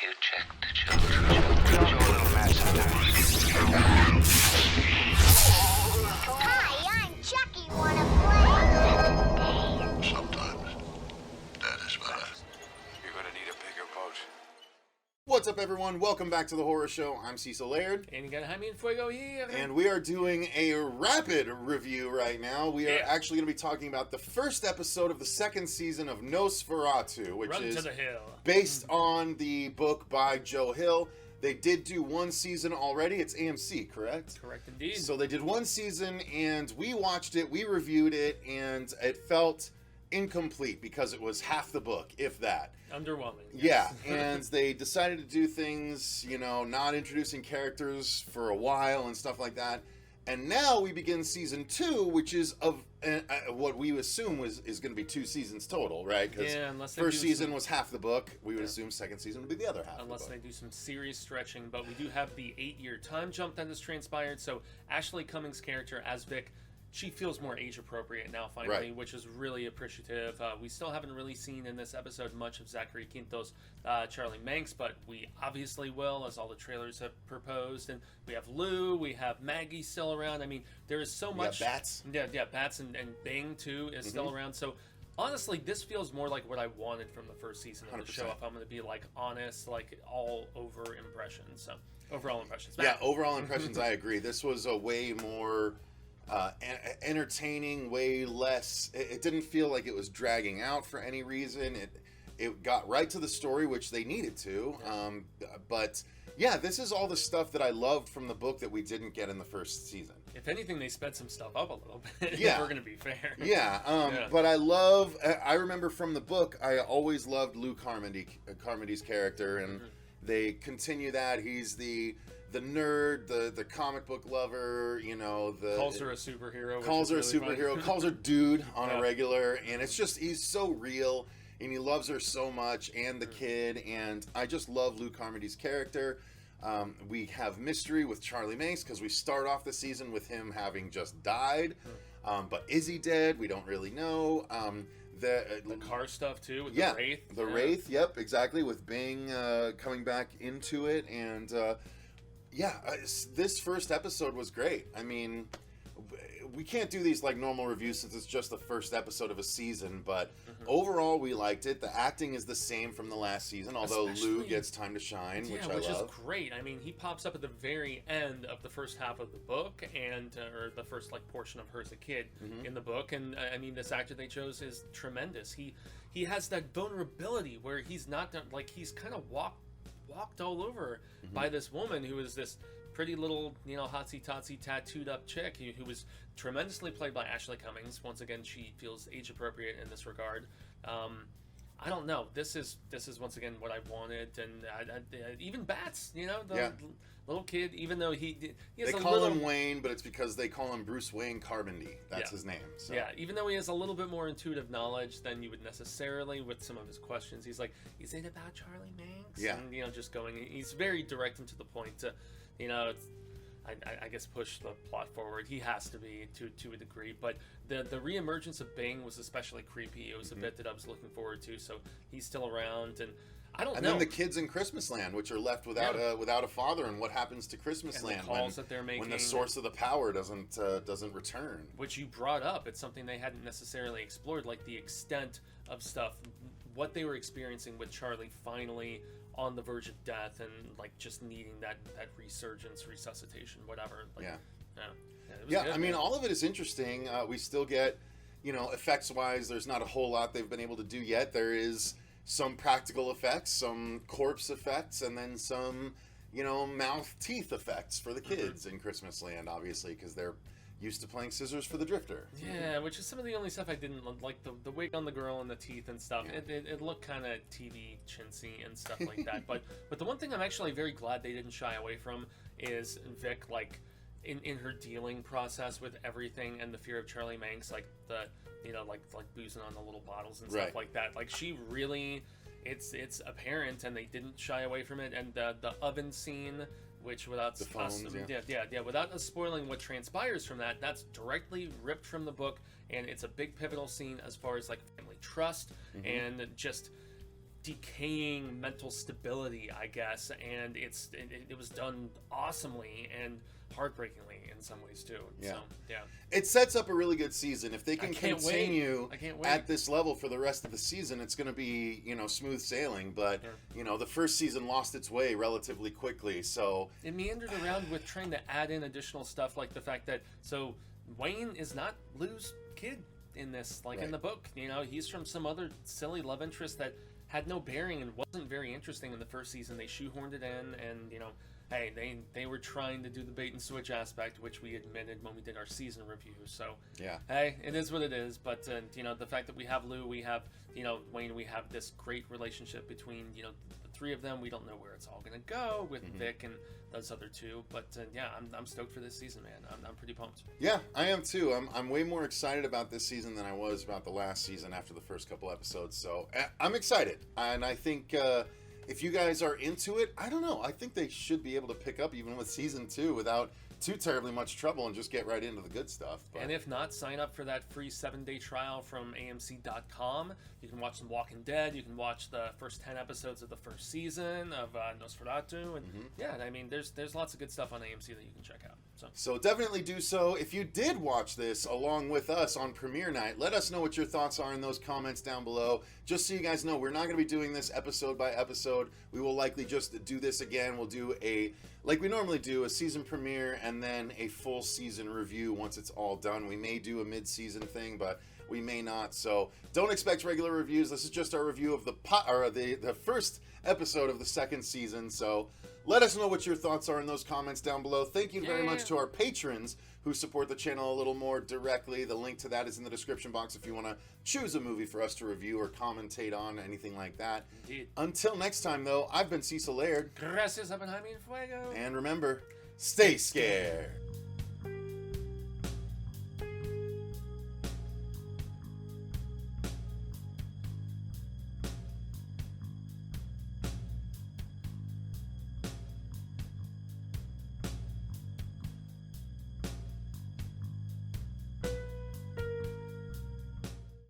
you check the children? Show a little massive Hi, I'm Chucky. Wanna play? Sometimes that is better. You're gonna need a bigger boat. What's up, everyone? Welcome back to the Horror Show. I'm Cecil Laird. And you got Jaime and Fuego here. And we are doing a rapid review right now. We are actually going to be talking about the first episode of the second season of NOS4A2, which Run is to the hill. based on the book by Joe Hill. They did do one season already. It's AMC, correct? Correct indeed. So they did one season, and we watched it, we reviewed it, and it felt incomplete because it was half the book, if that. Underwhelming. Yeah, Yes. and they decided to do things, you know, not introducing characters for a while and stuff like that. And now we begin season 2, which is of what we assume is going to be 2 seasons total, right? Because unless they first do season some- was half the book. We would assume second season would be the other half. Unless of the they book. do some serious stretching, but we do have the 8-year time jump that has transpired. So Ashley Cummings' character as Vic, she feels more age appropriate now finally, Right. which is really appreciative. We still haven't really seen in this episode much of Zachary Quinto's Charlie Manx, but we obviously will, as all the trailers have proposed. And we have Lou, we have Maggie still around. I mean, there is so much. Bats. Yeah, Bats and Bing too is still around. So honestly, this feels more like what I wanted from the first season of the show. 100%. If I'm going to be like honest, like all over impressions. So overall impressions. Yeah, overall impressions, I agree. This was a way more entertaining, way less. It didn't feel like it was dragging out for any reason. It got right to the story, which they needed to. But yeah, this is all the stuff that I loved from the book that we didn't get in the first season. If anything, they sped some stuff up a little bit. Yeah. If we're going to be fair. Yeah, but I remember from the book, I always loved Lou Carmody's character, and they continue that. He's the nerd, the comic book lover, you know, Calls her a superhero. Calls her a superhero, calls her dude on a regular, and it's just, he's so real, and he loves her so much, and the kid, and I just love Lou Carmody's character. We have mystery with Charlie Manx, because we start off the season with him having just died, but is he dead? We don't really know. The car stuff too with the Wraith. The Wraith, yep, exactly, with Bing coming back into it, and this first episode was great. I mean, we can't do these like normal reviews since it's just the first episode of a season, but overall we liked it. The acting is the same from the last season, although Lou gets time to shine, which I love. Which is great. I mean, he pops up at the very end of the first half of the book, and or the first like portion of her as a kid in the book, and I mean, this actor they chose is tremendous. He has that vulnerability where he's not like, he's kind of walked all over by this woman who is this pretty little, you know, hotsy-totsy tattooed up chick who was tremendously played by Ashley Cummings. Once again, she feels age appropriate in this regard. I don't know. This is once again what I wanted, and even Bats, you know, the little kid, even though he has they call him Wayne, but it's because they call him Bruce Wayne Carmody. That's his name. So. Yeah, even though he has a little bit more intuitive knowledge than you would necessarily with some of his questions. He's like, is it about Charlie Manx? Yeah. And, you know, just going, he's very direct and to the point to, you know, I guess push the plot forward. He has to be to a degree, but the reemergence of Bing was especially creepy. It was a bit that I was looking forward to. So he's still around, and I don't know. And then the kids in Christmas Land, which are left without a father, and what happens to Christmas Land the calls that they're making, when the source of the power doesn't return. Which you brought up. It's something they hadn't necessarily explored, like the extent of stuff, what they were experiencing with Charlie finally on the verge of death, and like just needing that resurgence, resuscitation, whatever. Like, I mean, all of it is interesting. We still get, you know, effects wise, there's not a whole lot they've been able to do yet. There is some practical effects, some corpse effects, and then some, you know, mouth teeth effects for the kids in Christmas Land, obviously, because they're used to playing scissors for the Drifter. Yeah, which is some of the only stuff I didn't like, the wig on the girl and the teeth and stuff. Yeah. It looked kind of TV chintzy and stuff like that. But the one thing I'm actually very glad they didn't shy away from is Vic, like in her dealing process with everything and the fear of Charlie Manx, like the, you know, like boozing on the little bottles and stuff like that. Like, she really, it's apparent, and they didn't shy away from it. And the oven scene, which without the phones, without us spoiling what transpires from that, that's directly ripped from the book, and it's a big pivotal scene as far as like family trust and just decaying mental stability, I guess, and it was done awesomely and heartbreakingly in some ways too. Yeah. So, yeah. It sets up a really good season. If they can can't continue I can't wait. at this level for the rest of the season, it's going to be, smooth sailing. But, the first season lost its way relatively quickly. So It meandered around with trying to add in additional stuff, like the fact that Wayne is not Lou's kid in this, like in the book. He's from some other silly love interest that had no bearing and wasn't very interesting in the first season. They shoehorned it in, and hey, they were trying to do the bait and switch aspect, which we admitted when we did our season review. So yeah, hey, it is what it is. But the fact that we have Lou, we have Wayne, we have this great relationship between the three of them. We don't know where it's all gonna go with Vic and those other two, but yeah, I'm stoked for this season, man. I'm pretty pumped. Yeah, I am too. I'm way more excited about this season than I was about the last season after the first couple episodes. So I'm excited, and I think if you guys are into it, I don't know. I think they should be able to pick up even with season 2 without too terribly much trouble and just get right into the good stuff. But And if not, sign up for that free 7-day trial from AMC.com. You can watch The Walking Dead. You can watch the first 10 episodes of the first season of NOS4A2. And yeah, I mean, there's lots of good stuff on AMC that you can check out. So definitely do so. If you did watch this along with us on premiere night, let us know what your thoughts are in those comments down below. Just so you guys know, we're not going to be doing this episode by episode. We will likely just do this again. We'll do like we normally do, a season premiere and then a full season review once it's all done. We may do a mid-season thing, but we may not. So don't expect regular reviews. This is just our review of the first episode of the second season. So let us know what your thoughts are in those comments down below. Thank you very much to our patrons who support the channel a little more directly. The link to that is in the description box if you want to choose a movie for us to review or commentate on, anything like that. Indeed. Until next time, though, I've been Cecil Laird. Gracias, Jaime Fuego. And remember, stay scared.